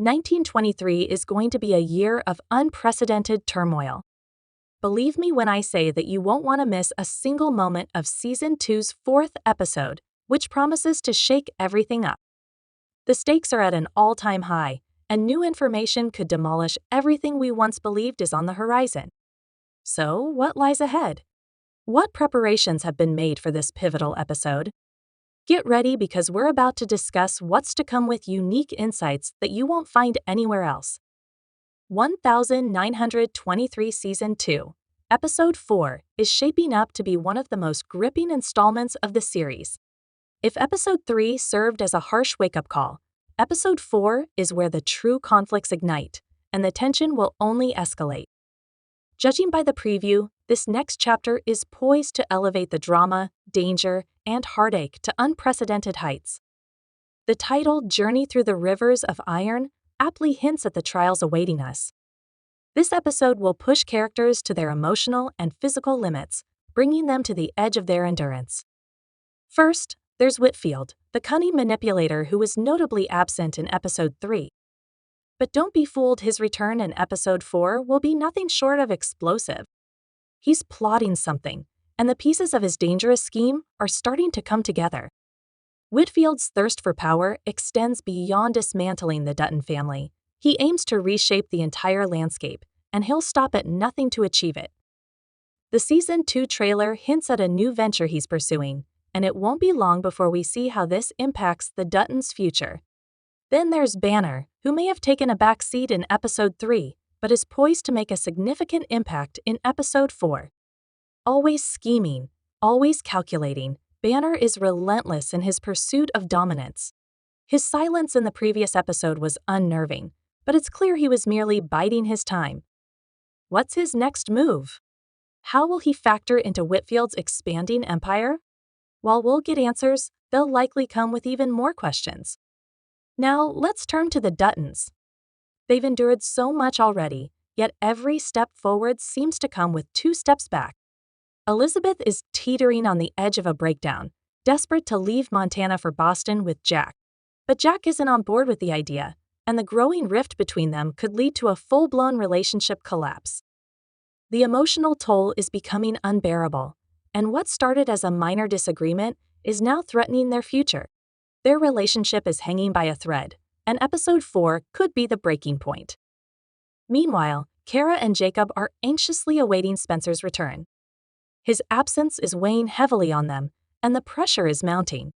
1923 is going to be a year of unprecedented turmoil. Believe me when I say that you won't want to miss a single moment of Season 2's fourth episode, which promises to shake everything up. The stakes are at an all-time high, and new information could demolish everything we once believed is on the horizon. So, what lies ahead? What preparations have been made for this pivotal episode? Get ready because we're about to discuss what's to come with unique insights that you won't find anywhere else. 1923 Season 2, Episode 4 is shaping up to be one of the most gripping installments of the series. If Episode 3 served as a harsh wake-up call, Episode 4 is where the true conflicts ignite, and the tension will only escalate. Judging by the preview, this next chapter is poised to elevate the drama, danger, and heartache to unprecedented heights. The title, Journey Through the Rivers of Iron, aptly hints at the trials awaiting us. This episode will push characters to their emotional and physical limits, bringing them to the edge of their endurance. First, there's Whitfield, the cunning manipulator who was notably absent in Episode 3. But don't be fooled, his return in Episode 4 will be nothing short of explosive. He's plotting something, and the pieces of his dangerous scheme are starting to come together. Whitfield's thirst for power extends beyond dismantling the Dutton family. He aims to reshape the entire landscape, and he'll stop at nothing to achieve it. The Season 2 trailer hints at a new venture he's pursuing, and it won't be long before we see how this impacts the Duttons' future. Then there's Banner, who may have taken a back seat in Episode 3, but is poised to make a significant impact in Episode 4. Always scheming, always calculating, Banner is relentless in his pursuit of dominance. His silence in the previous episode was unnerving, but it's clear he was merely biding his time. What's his next move? How will he factor into Whitfield's expanding empire? While we'll get answers, they'll likely come with even more questions. Now, let's turn to the Duttons. They've endured so much already, yet every step forward seems to come with 2 steps back. Elizabeth is teetering on the edge of a breakdown, desperate to leave Montana for Boston with Jack. But Jack isn't on board with the idea, and the growing rift between them could lead to a full-blown relationship collapse. The emotional toll is becoming unbearable, and what started as a minor disagreement is now threatening their future. Their relationship is hanging by a thread, and Episode 4 could be the breaking point. Meanwhile, Kara and Jacob are anxiously awaiting Spencer's return. His absence is weighing heavily on them, and the pressure is mounting.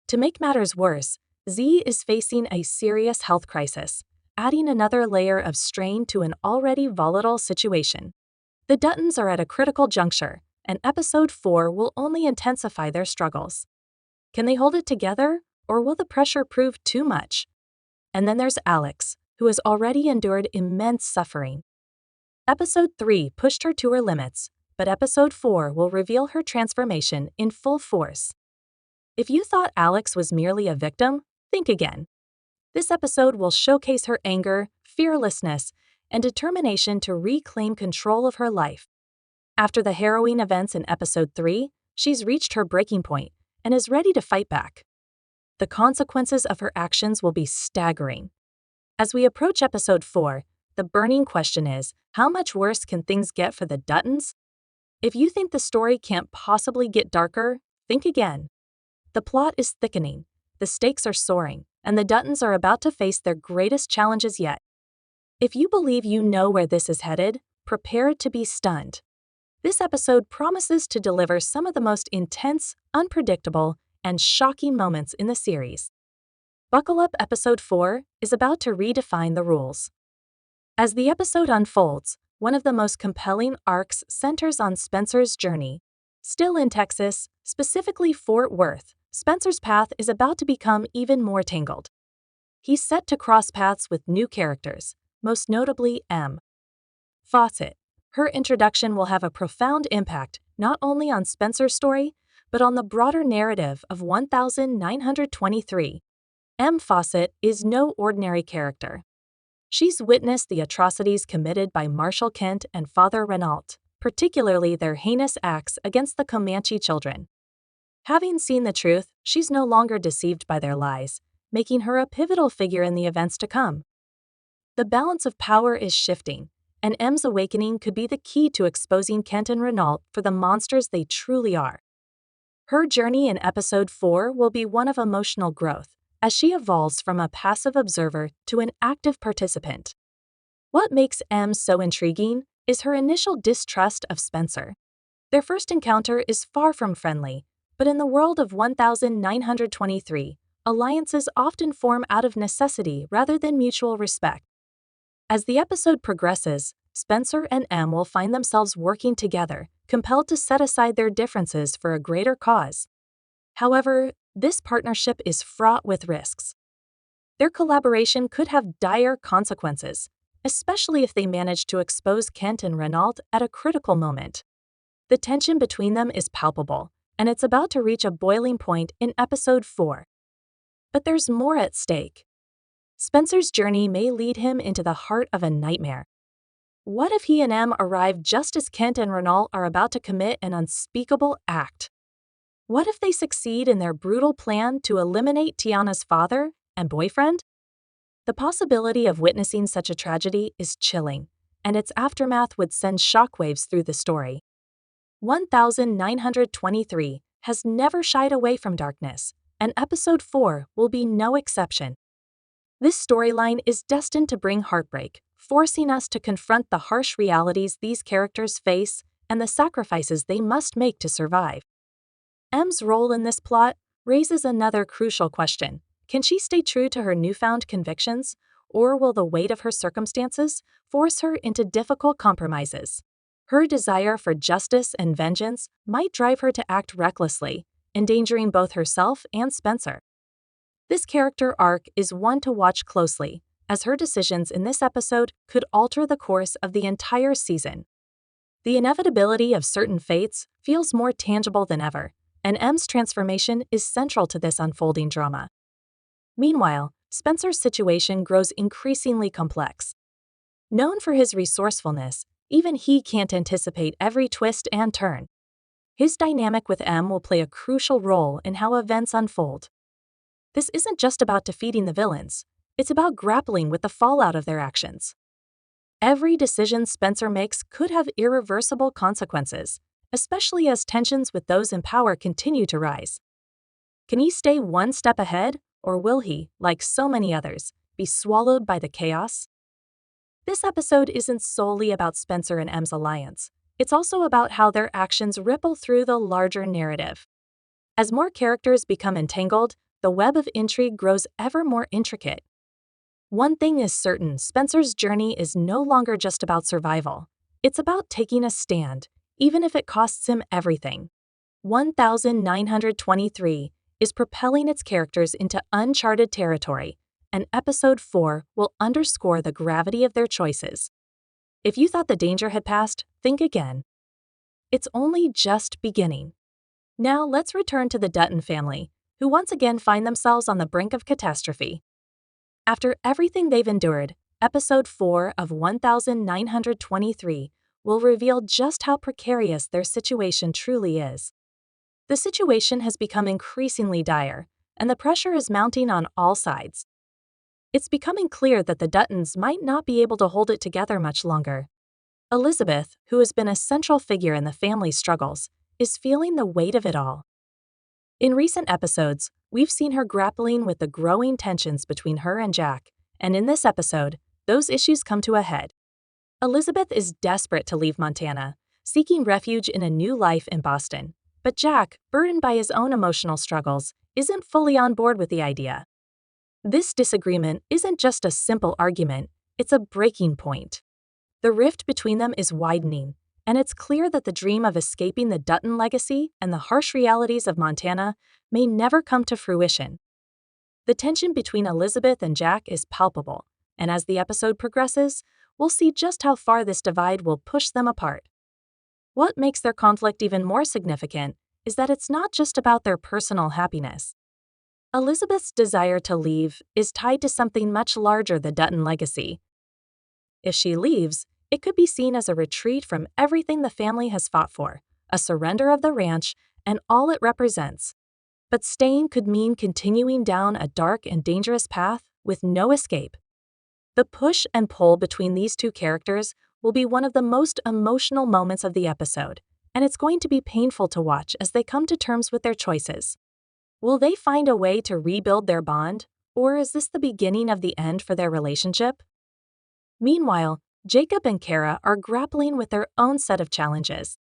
To make matters worse, Z is facing a serious health crisis, adding another layer of strain to an already volatile situation. The Duttons are at a critical juncture, and Episode 4 will only intensify their struggles. Can they hold it together, or will the pressure prove too much? And then there's Alex, who has already endured immense suffering. Episode 3 pushed her to her limits, but Episode 4 will reveal her transformation in full force. If you thought Alex was merely a victim, think again. This episode will showcase her anger, fearlessness, and determination to reclaim control of her life. After the harrowing events in Episode 3, she's reached her breaking point and is ready to fight back. The consequences of her actions will be staggering. As we approach Episode 4, the burning question is, how much worse can things get for the Duttons? If you think the story can't possibly get darker, think again. The plot is thickening, the stakes are soaring, and the Duttons are about to face their greatest challenges yet. If you believe you know where this is headed, prepare to be stunned. This episode promises to deliver some of the most intense, unpredictable, and shocking moments in the series. Buckle up, Episode 4 is about to redefine the rules. As the episode unfolds, one of the most compelling arcs centers on Spencer's journey. Still in Texas, specifically Fort Worth, Spencer's path is about to become even more tangled. He's set to cross paths with new characters, most notably M. Fawcett. Her introduction will have a profound impact not only on Spencer's story, but on the broader narrative of 1923. M. Fawcett is no ordinary character. She's witnessed the atrocities committed by Marshall Kent and Father Renault, particularly their heinous acts against the Comanche children. Having seen the truth, she's no longer deceived by their lies, making her a pivotal figure in the events to come. The balance of power is shifting, and M's awakening could be the key to exposing Kent and Renault for the monsters they truly are. Her journey in episode 4 will be one of emotional growth, as she evolves from a passive observer to an active participant. What makes M so intriguing is her initial distrust of Spencer. Their first encounter is far from friendly, but in the world of 1923, alliances often form out of necessity rather than mutual respect. As the episode progresses, Spencer and M will find themselves working together, compelled to set aside their differences for a greater cause. However, this partnership is fraught with risks. Their collaboration could have dire consequences, especially if they manage to expose Kent and Renault at a critical moment. The tension between them is palpable, and it's about to reach a boiling point in episode 4. But there's more at stake. Spencer's journey may lead him into the heart of a nightmare. What if he and M arrive just as Kent and Renault are about to commit an unspeakable act? What if they succeed in their brutal plan to eliminate Tiana's father and boyfriend? The possibility of witnessing such a tragedy is chilling, and its aftermath would send shockwaves through the story. 1923 has never shied away from darkness, and episode 4 will be no exception. This storyline is destined to bring heartbreak, forcing us to confront the harsh realities these characters face and the sacrifices they must make to survive. M's role in this plot raises another crucial question. Can she stay true to her newfound convictions, or will the weight of her circumstances force her into difficult compromises? Her desire for justice and vengeance might drive her to act recklessly, endangering both herself and Spencer. This character arc is one to watch closely, as her decisions in this episode could alter the course of the entire season. The inevitability of certain fates feels more tangible than ever, and M's transformation is central to this unfolding drama. Meanwhile, Spencer's situation grows increasingly complex. Known for his resourcefulness, even he can't anticipate every twist and turn. His dynamic with M will play a crucial role in how events unfold. This isn't just about defeating the villains, it's about grappling with the fallout of their actions. Every decision Spencer makes could have irreversible consequences, especially as tensions with those in power continue to rise. Can he stay one step ahead, or will he, like so many others, be swallowed by the chaos? This episode isn't solely about Spencer and M's alliance. It's also about how their actions ripple through the larger narrative. As more characters become entangled, the web of intrigue grows ever more intricate. One thing is certain, Spencer's journey is no longer just about survival. It's about taking a stand, even if it costs him everything. 1923 is propelling its characters into uncharted territory, and episode 4 will underscore the gravity of their choices. If you thought the danger had passed, think again. It's only just beginning. Now let's return to the Dutton family, who once again find themselves on the brink of catastrophe. After everything they've endured, episode 4 of 1923 will reveal just how precarious their situation truly is. The situation has become increasingly dire, and the pressure is mounting on all sides. It's becoming clear that the Duttons might not be able to hold it together much longer. Elizabeth, who has been a central figure in the family's struggles, is feeling the weight of it all. In recent episodes, we've seen her grappling with the growing tensions between her and Jack, and in this episode, those issues come to a head. Elizabeth is desperate to leave Montana, seeking refuge in a new life in Boston, but Jack, burdened by his own emotional struggles, isn't fully on board with the idea. This disagreement isn't just a simple argument, it's a breaking point. The rift between them is widening, and it's clear that the dream of escaping the Dutton legacy and the harsh realities of Montana may never come to fruition. The tension between Elizabeth and Jack is palpable, and as the episode progresses, we'll see just how far this divide will push them apart. What makes their conflict even more significant is that it's not just about their personal happiness. Elizabeth's desire to leave is tied to something much larger than the Dutton legacy. If she leaves, it could be seen as a retreat from everything the family has fought for, a surrender of the ranch, and all it represents. But staying could mean continuing down a dark and dangerous path with no escape. The push and pull between these two characters will be one of the most emotional moments of the episode, and it's going to be painful to watch as they come to terms with their choices. Will they find a way to rebuild their bond, or is this the beginning of the end for their relationship? Meanwhile, Jacob and Kara are grappling with their own set of challenges.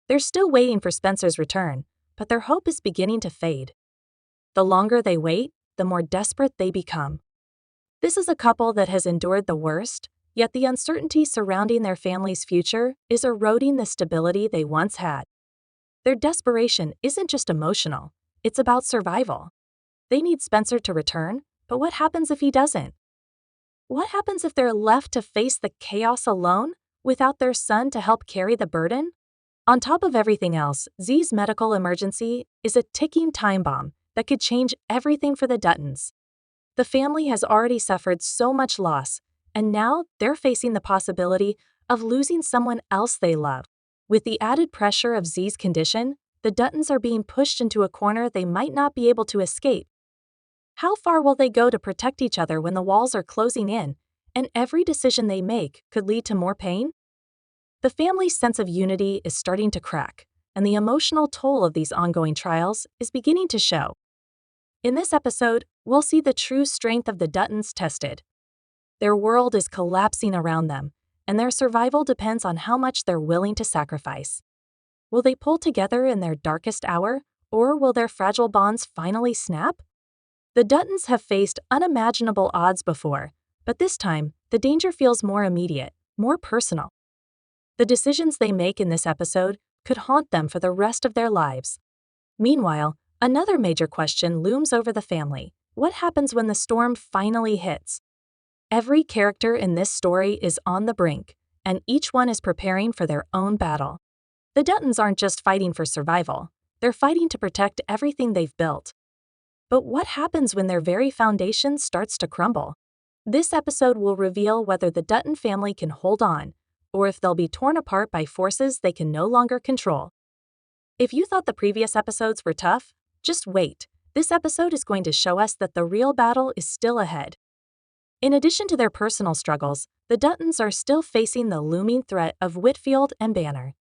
They're still waiting for Spencer's return, but their hope is beginning to fade. The longer they wait, the more desperate they become. This is a couple that has endured the worst, yet the uncertainty surrounding their family's future is eroding the stability they once had. Their desperation isn't just emotional, it's about survival. They need Spencer to return, but what happens if he doesn't? What happens if they're left to face the chaos alone, without their son to help carry the burden? On top of everything else, Z's medical emergency is a ticking time bomb that could change everything for the Duttons. The family has already suffered so much loss, and now they're facing the possibility of losing someone else they love. With the added pressure of Z's condition, the Duttons are being pushed into a corner they might not be able to escape. How far will they go to protect each other when the walls are closing in, and every decision they make could lead to more pain? The family's sense of unity is starting to crack, and the emotional toll of these ongoing trials is beginning to show. In this episode, we'll see the true strength of the Duttons tested. Their world is collapsing around them, and their survival depends on how much they're willing to sacrifice. Will they pull together in their darkest hour, or will their fragile bonds finally snap? The Duttons have faced unimaginable odds before, but this time, the danger feels more immediate, more personal. The decisions they make in this episode could haunt them for the rest of their lives. Meanwhile, another major question looms over the family. What happens when the storm finally hits? Every character in this story is on the brink, and each one is preparing for their own battle. The Duttons aren't just fighting for survival, they're fighting to protect everything they've built. But what happens when their very foundation starts to crumble? This episode will reveal whether the Dutton family can hold on, or if they'll be torn apart by forces they can no longer control. If you thought the previous episodes were tough, just wait. This episode is going to show us that the real battle is still ahead. In addition to their personal struggles, the Duttons are still facing the looming threat of Whitfield and Banner.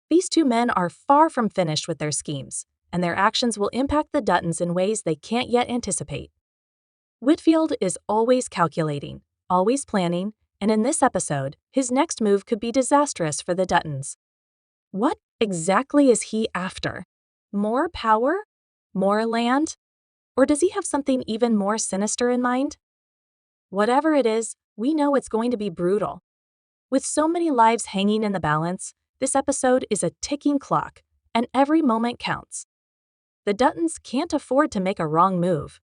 These two men are far from finished with their schemes, and their actions will impact the Duttons in ways they can't yet anticipate. Whitfield is always calculating, always planning, and in this episode, his next move could be disastrous for the Duttons. What exactly is he after? More power? More land? Or does he have something even more sinister in mind? Whatever it is, we know it's going to be brutal. With so many lives hanging in the balance, this episode is a ticking clock, and every moment counts. The Duttons can't afford to make a wrong move.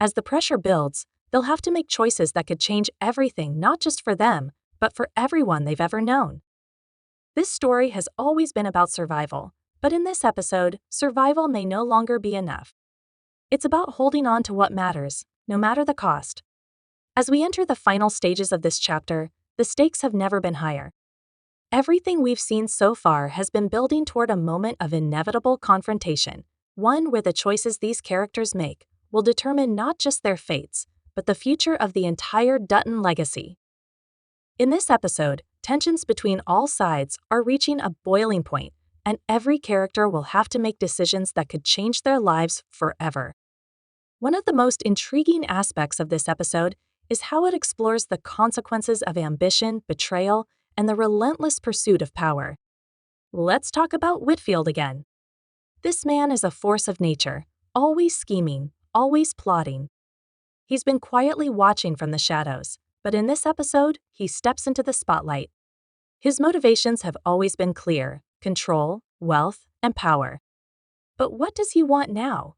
As the pressure builds, they'll have to make choices that could change everything, not just for them, but for everyone they've ever known. This story has always been about survival, but in this episode, survival may no longer be enough. It's about holding on to what matters, no matter the cost. As we enter the final stages of this chapter, the stakes have never been higher. Everything we've seen so far has been building toward a moment of inevitable confrontation, one where the choices these characters make will determine not just their fates, but the future of the entire Dutton legacy. In this episode, tensions between all sides are reaching a boiling point, and every character will have to make decisions that could change their lives forever. One of the most intriguing aspects of this episode is how it explores the consequences of ambition, betrayal, and the relentless pursuit of power. Let's talk about Whitfield again. This man is a force of nature, always scheming, always plotting. He's been quietly watching from the shadows, but in this episode, he steps into the spotlight. His motivations have always been clear: control, wealth, and power. But what does he want now?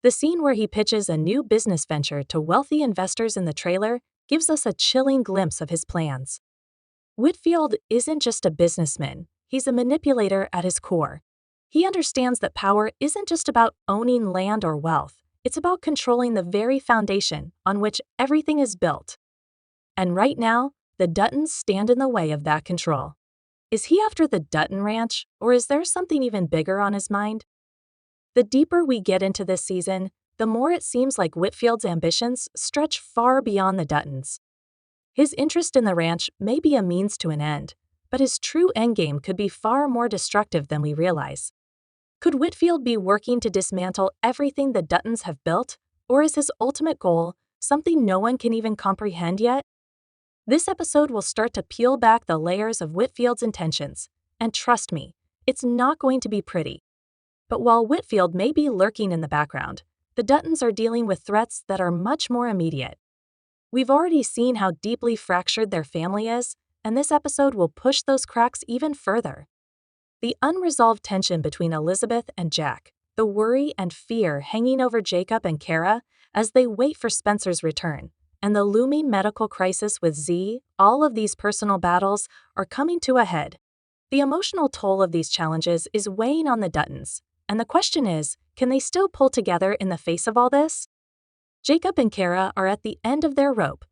The scene where he pitches a new business venture to wealthy investors in the trailer gives us a chilling glimpse of his plans. Whitfield isn't just a businessman, he's a manipulator at his core. He understands that power isn't just about owning land or wealth, it's about controlling the very foundation on which everything is built. And right now, the Duttons stand in the way of that control. Is he after the Dutton Ranch, or is there something even bigger on his mind? The deeper we get into this season, the more it seems like Whitfield's ambitions stretch far beyond the Duttons. His interest in the ranch may be a means to an end, but his true endgame could be far more destructive than we realize. Could Whitfield be working to dismantle everything the Duttons have built, or is his ultimate goal something no one can even comprehend yet? This episode will start to peel back the layers of Whitfield's intentions, and trust me, it's not going to be pretty. But while Whitfield may be lurking in the background, the Duttons are dealing with threats that are much more immediate. We've already seen how deeply fractured their family is, and this episode will push those cracks even further. The unresolved tension between Elizabeth and Jack, the worry and fear hanging over Jacob and Kara as they wait for Spencer's return, and the looming medical crisis with Z, all of these personal battles are coming to a head. The emotional toll of these challenges is weighing on the Duttons, and the question is, can they still pull together in the face of all this? Jacob and Kara are at the end of their rope.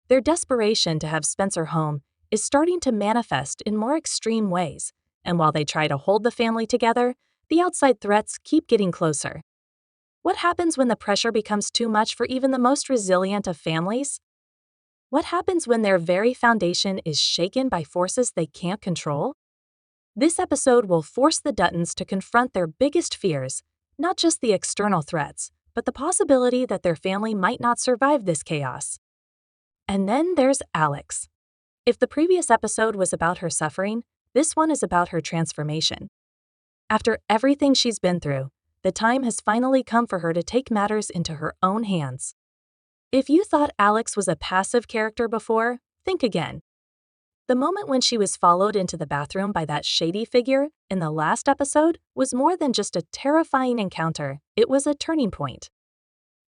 Their desperation to have Spencer home is starting to manifest in more extreme ways, and while they try to hold the family together, the outside threats keep getting closer. What happens when the pressure becomes too much for even the most resilient of families? What happens when their very foundation is shaken by forces they can't control? This episode will force the Duttons to confront their biggest fears, not just the external threats, but the possibility that their family might not survive this chaos. And then there's Alex. If the previous episode was about her suffering, this one is about her transformation. After everything she's been through, the time has finally come for her to take matters into her own hands. If you thought Alex was a passive character before, think again. The moment when she was followed into the bathroom by that shady figure in the last episode was more than just a terrifying encounter, it was a turning point.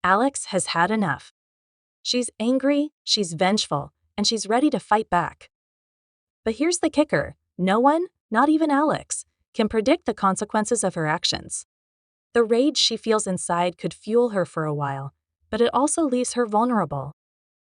Alex has had enough. She's angry, she's vengeful, and she's ready to fight back. But here's the kicker: no one, not even Alex, can predict the consequences of her actions. The rage she feels inside could fuel her for a while, but it also leaves her vulnerable.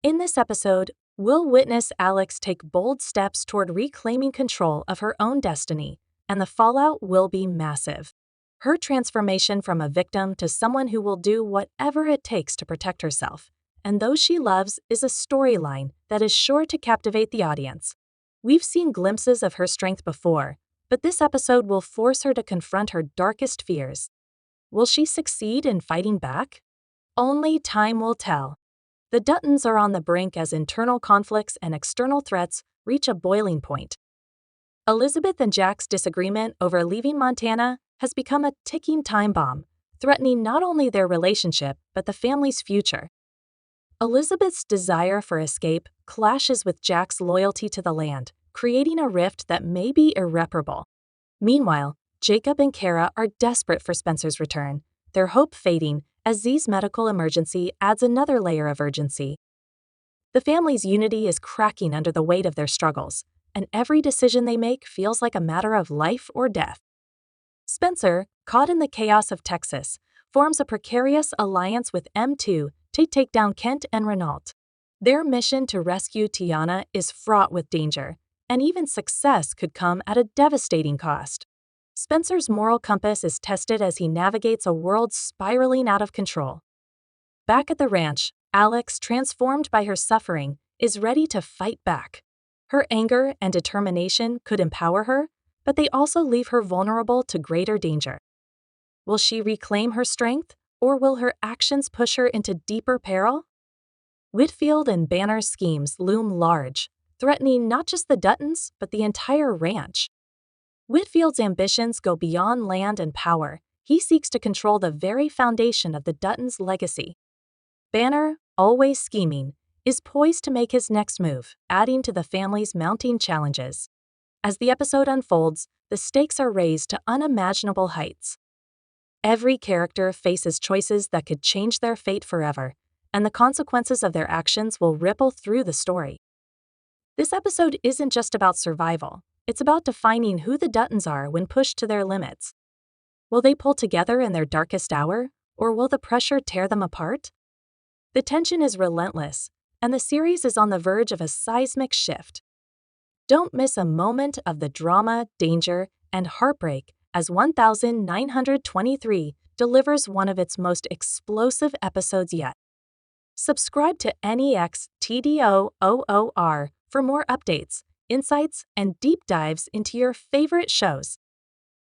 In this episode, we'll witness Alex take bold steps toward reclaiming control of her own destiny, and the fallout will be massive. Her transformation from a victim to someone who will do whatever it takes to protect herself, and those she loves, is a storyline that is sure to captivate the audience. We've seen glimpses of her strength before, but this episode will force her to confront her darkest fears. Will she succeed in fighting back? Only time will tell. The Duttons are on the brink as internal conflicts and external threats reach a boiling point. Elizabeth and Jack's disagreement over leaving Montana has become a ticking time bomb, threatening not only their relationship but the family's future. Elizabeth's desire for escape clashes with Jack's loyalty to the land, creating a rift that may be irreparable. Meanwhile, Jacob and Kara are desperate for Spencer's return, their hope fading as Z's medical emergency adds another layer of urgency. The family's unity is cracking under the weight of their struggles, and every decision they make feels like a matter of life or death. Spencer, caught in the chaos of Texas, forms a precarious alliance with M2 to take down Kent and Renault. Their mission to rescue Tiana is fraught with danger, and even success could come at a devastating cost. Spencer's moral compass is tested as he navigates a world spiraling out of control. Back at the ranch, Alex, transformed by her suffering, is ready to fight back. Her anger and determination could empower her, but they also leave her vulnerable to greater danger. Will she reclaim her strength, or will her actions push her into deeper peril? Whitfield and Banner's schemes loom large, threatening not just the Duttons, but the entire ranch. Whitfield's ambitions go beyond land and power. He seeks to control the very foundation of the Duttons' legacy. Banner, always scheming, is poised to make his next move, adding to the family's mounting challenges. As the episode unfolds, the stakes are raised to unimaginable heights. Every character faces choices that could change their fate forever, and the consequences of their actions will ripple through the story. This episode isn't just about survival. It's about defining who the Duttons are when pushed to their limits. Will they pull together in their darkest hour, or will the pressure tear them apart? The tension is relentless, and the series is on the verge of a seismic shift. Don't miss a moment of the drama, danger, and heartbreak as 1923 delivers one of its most explosive episodes yet. Subscribe to NEX TDOOOR for more updates, insights, and deep dives into your favorite shows.